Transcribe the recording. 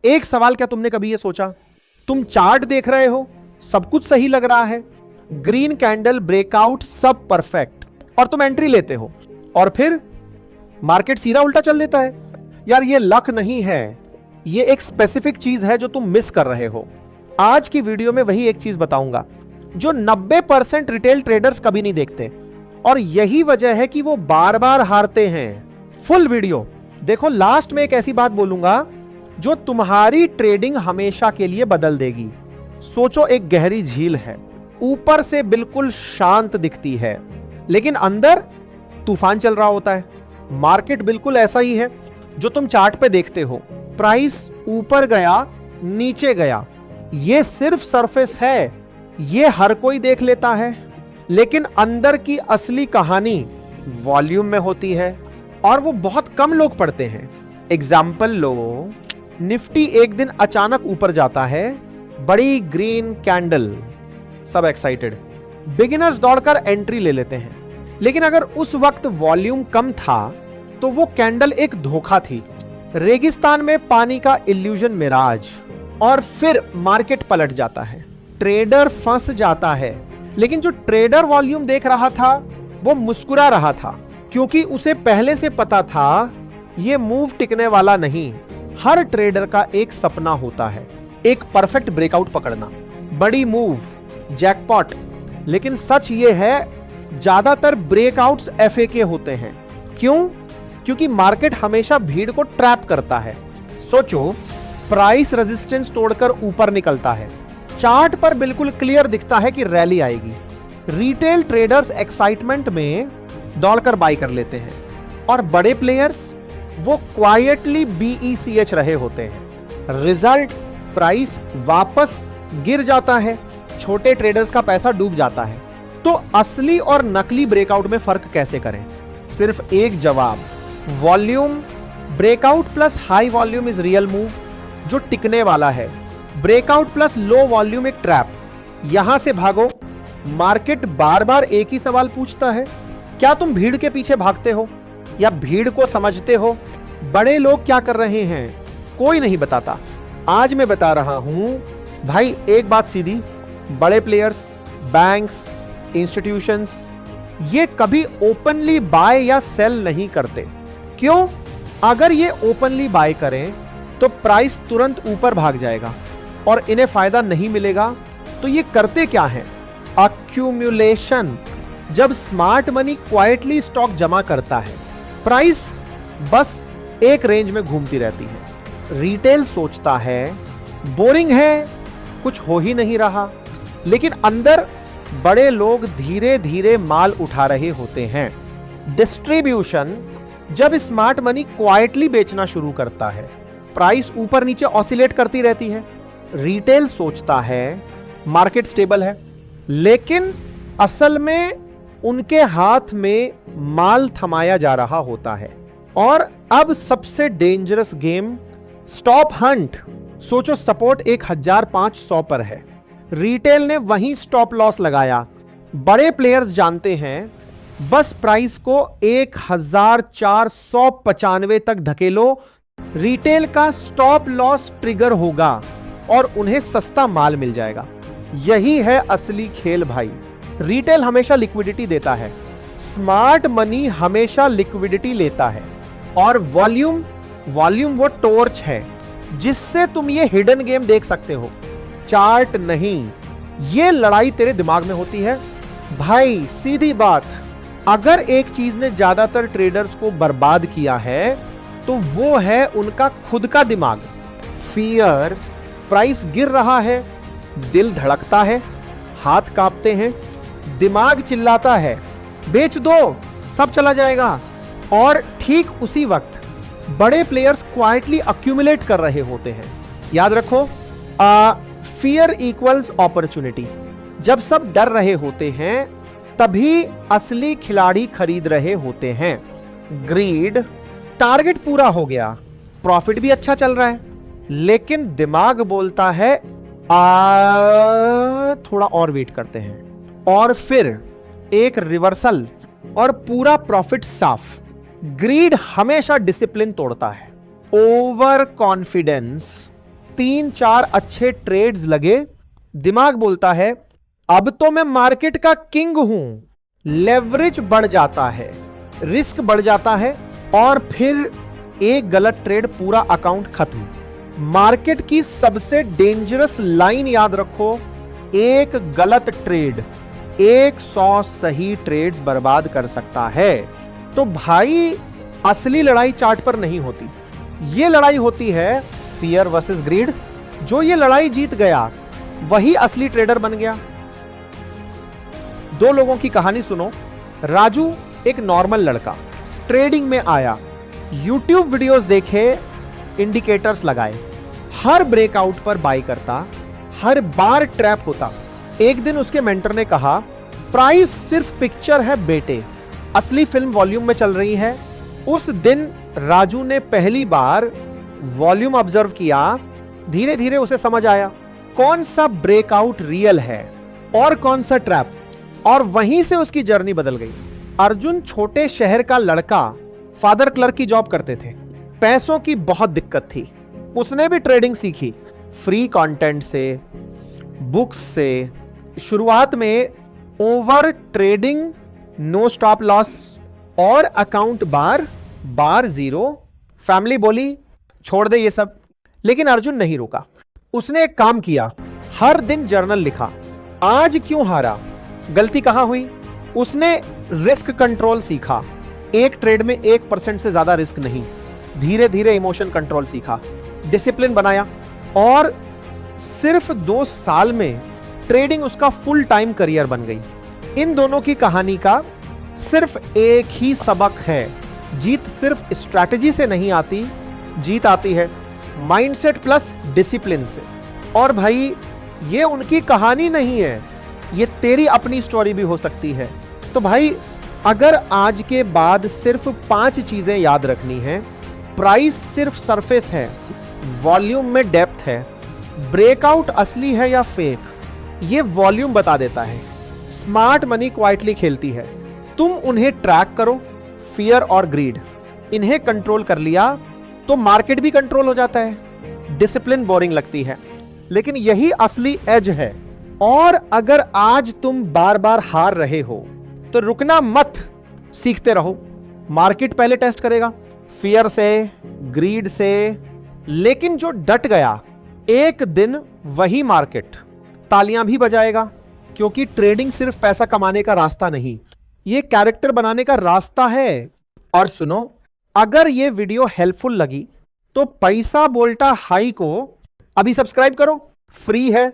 एक सवाल क्या तुमने कभी ये सोचा, तुम चार्ट देख रहे हो, सब कुछ सही लग रहा है, ग्रीन कैंडल, ब्रेकआउट, सब परफेक्ट, और तुम एंट्री लेते हो और फिर मार्केट सीधा उल्टा चल देता है। यार ये लक नहीं है, ये एक स्पेसिफिक चीज है जो तुम मिस कर रहे हो। आज की वीडियो में वही एक चीज बताऊंगा जो 90% रिटेल ट्रेडर्स कभी नहीं देखते, और यही वजह है कि वो बार बार हारते हैं। फुल वीडियो देखो, लास्ट में एक ऐसी बात बोलूंगा जो तुम्हारी ट्रेडिंग हमेशा के लिए बदल देगी। सोचो एक गहरी झील है, ऊपर से बिल्कुल शांत दिखती है लेकिन अंदर तूफान चल रहा होता है। मार्केट बिल्कुल ऐसा ही है जो तुम चार्ट पे देखते हो, प्राइस ऊपर गया, नीचे गया, ये सिर्फ सरफेस है, ये हर कोई देख लेता है, लेकिन अंदर की असली कहानी वॉल्यूम में होती है और वो बहुत कम लोग पढ़ते हैं। एग्जाम्पल लो, निफ्टी एक दिन अचानक ऊपर जाता है, बड़ी ग्रीन कैंडल, सब एक्साइटेड, बिगिनर्स दौड़कर एंट्री ले लेते हैं, लेकिन अगर उस वक्त वॉल्यूम कम था तो वो कैंडल एक धोखा थी, रेगिस्तान में पानी का इल्यूजन मिराज, और फिर मार्केट पलट जाता है, ट्रेडर फंस जाता है। लेकिन जो ट्रेडर वॉल्यूम देख रहा था वो मुस्कुरा रहा था, क्योंकि उसे पहले से पता था ये मूव टिकने वाला नहीं। हर ट्रेडर का एक सपना होता है, एक परफेक्ट ब्रेकआउट पकड़ना, बड़ी मूव, जैकपॉट, लेकिन सच ये है ज्यादातर ब्रेकआउट्स एफएके होते हैं। क्यों? क्योंकि मार्केट हमेशा भीड़ को ट्रैप करता है। सोचो, प्राइस रेजिस्टेंस तोड़कर ऊपर निकलता है, चार्ट पर बिल्कुल क्लियर दिखता है कि रैली आएगी, रिटेल ट्रेडर्स एक्साइटमेंट में दौड़कर बाई कर लेते हैं, और बड़े प्लेयर्स वो क्वाइटली बीईसीएच रहे होते हैं। रिजल्ट, प्राइस वापस गिर जाता है, छोटे ट्रेडर्स का पैसा डूब जाता है। तो असली और नकली ब्रेकआउट में फर्क कैसे करें? सिर्फ एक जवाब, volume. Breakout plus high volume is real move जो टिकने वाला है, ब्रेकआउट प्लस लो वॉल्यूम एक ट्रैप, यहां से भागो। मार्केट बार बार एक ही सवाल पूछता है, क्या तुम भीड़ के पीछे भागते हो या भीड़ को समझते हो? बड़े लोग क्या कर रहे हैं कोई नहीं बताता, आज मैं बता रहा हूं भाई। एक बात सीधी, बड़े प्लेयर्स, बैंक्स, इंस्टीट्यूशंस, ये कभी ओपनली बाय या सेल नहीं करते। क्यों? अगर ये ओपनली बाय करें तो प्राइस तुरंत ऊपर भाग जाएगा और इन्हें फायदा नहीं मिलेगा। तो ये करते क्या है? अक्यूमुलेशन। जब स्मार्ट मनी क्वाइटली स्टॉक जमा करता है, प्राइस बस एक रेंज में घूमती रहती है। रिटेल सोचता है बोरिंग है, कुछ हो ही नहीं रहा, लेकिन अंदर बड़े लोग धीरे धीरे माल उठा रहे होते हैं। डिस्ट्रीब्यूशन। जब स्मार्ट मनी क्वाइटली बेचना शुरू करता है, प्राइस ऊपर नीचे ऑसिलेट करती रहती है। रिटेल सोचता है मार्केट स्टेबल है, लेकिन असल में उनके हाथ में माल थमाया जा रहा होता है। और अब सबसे डेंजरस गेम, स्टॉप हंट। सोचो, सपोर्ट 1500 पर है, रिटेल ने वहीं स्टॉप लॉस लगाया। बड़े प्लेयर्स जानते हैं बस प्राइस को 1495 तक धकेलो, रिटेल का स्टॉप लॉस ट्रिगर होगा और उन्हें सस्ता माल मिल जाएगा। यही है असली खेल भाई। रिटेल हमेशा लिक्विडिटी देता है, स्मार्ट मनी हमेशा लिक्विडिटी लेता है, और वॉल्यूम वो टॉर्च है जिससे तुम ये हिडन गेम देख सकते हो, चार्ट नहीं। ये लड़ाई तेरे दिमाग में होती है भाई। सीधी बात, अगर एक चीज ने ज्यादातर ट्रेडर्स को बर्बाद किया है तो वो है उनका खुद का दिमाग। फियर। प्राइस गिर रहा है, दिल धड़कता है, हाथ कांपते हैं, दिमाग चिल्लाता है बेच दो, सब चला जाएगा। और ठीक उसी वक्त बड़े प्लेयर्स क्वाइटली अक्यूमुलेट कर रहे होते हैं। याद रखो, फियर इक्वल्स अपॉर्चुनिटी। जब सब डर रहे होते हैं तभी असली खिलाड़ी खरीद रहे होते हैं। ग्रीड। टारगेट पूरा हो गया, प्रॉफिट भी अच्छा चल रहा है, लेकिन दिमाग बोलता है थोड़ा और वेट करते हैं, और फिर एक रिवर्सल और पूरा प्रॉफिट साफ। ग्रीड हमेशा डिसिप्लिन तोड़ता है। ओवर कॉन्फिडेंस 3-4 अच्छे ट्रेड्स लगे, दिमाग बोलता है अब तो मैं मार्केट का किंग हूं। लेवरेज बढ़ जाता है, रिस्क बढ़ जाता है, और फिर एक गलत ट्रेड, पूरा अकाउंट खत्म। मार्केट की सबसे डेंजरस लाइन याद रखो, एक गलत ट्रेड 100 सही ट्रेड्स बर्बाद कर सकता है। तो भाई असली लड़ाई चार्ट पर नहीं होती, यह लड़ाई होती है फियर वर्सेस ग्रीड। जो ये लड़ाई जीत गया वही असली ट्रेडर बन गया। दो लोगों की कहानी सुनो। राजू एक नॉर्मल लड़का, ट्रेडिंग में आया, यूट्यूब वीडियोस देखे, इंडिकेटर्स लगाए, हर ब्रेकआउट पर बाय करता, हर बार ट्रैप होता। एक दिन उसके मेंटर ने कहा प्राइस सिर्फ पिक्चर है बेटे, असली फिल्म वॉल्यूम में चल रही है। उस दिन राजू ने पहली बार वॉल्यूम ऑब्जर्व किया, धीरे धीरे उसे समझ आया कौन सा ब्रेकआउट रियल है और कौन सा ट्रैप, और वहीं से उसकी जर्नी बदल गई। अर्जुन छोटे शहर का लड़का, फादर क्लर्क की जॉब करते थे, पैसों की बहुत दिक्कत थी। उसने भी ट्रेडिंग सीखी, फ्री कंटेंट से, बुक्स से। शुरुआत में overtrading, no stop loss और अकाउंट बार जीरो। फैमिली बोली छोड़ दे ये सब, लेकिन अर्जुन नहीं रुका। उसने एक काम किया, हर दिन जर्नल लिखा, आज क्यों हारा, गलती कहां हुई। उसने रिस्क कंट्रोल सीखा, एक ट्रेड में 1% से ज्यादा रिस्क नहीं। धीरे धीरे इमोशन कंट्रोल सीखा, डिसिप्लिन बनाया, और सिर्फ 2 साल में ट्रेडिंग उसका फुल टाइम करियर बन गई। इन दोनों की कहानी का सिर्फ एक ही सबक है, जीत सिर्फ स्ट्रैटेजी से नहीं आती, जीत आती है माइंडसेट प्लस डिसिप्लिन से। और भाई ये उनकी कहानी नहीं है, ये तेरी अपनी स्टोरी भी हो सकती है। तो भाई अगर आज के बाद सिर्फ 5 चीजें याद रखनी है, प्राइस सिर्फ सरफेस है, वॉल्यूम में डेप्थ है, ब्रेकआउट असली है या फेक, ये वॉल्यूम बता देता है। स्मार्ट मनी क्वाइटली खेलती है, तुम उन्हें ट्रैक करो, फियर और ग्रीड, इन्हें कंट्रोल कर लिया तो मार्केट भी कंट्रोल हो जाता है। डिसिप्लिन बोरिंग लगती है, लेकिन यही असली एज है। और अगर आज तुम बार बार हार रहे हो तो रुकना मत, सीखते रहो। मार्केट पहले टेस्ट करेगा, फियर से, ग्रीड से, लेकिन जो डट गया एक दिन वही मार्केट तालियां भी बजाएगा। क्योंकि ट्रेडिंग सिर्फ पैसा कमाने का रास्ता नहीं, ये कैरेक्टर बनाने का रास्ता है। और सुनो, अगर ये वीडियो हेल्पफुल लगी तो पैसा बोल्टा हाई को अभी सब्सक्राइब करो, फ्री है।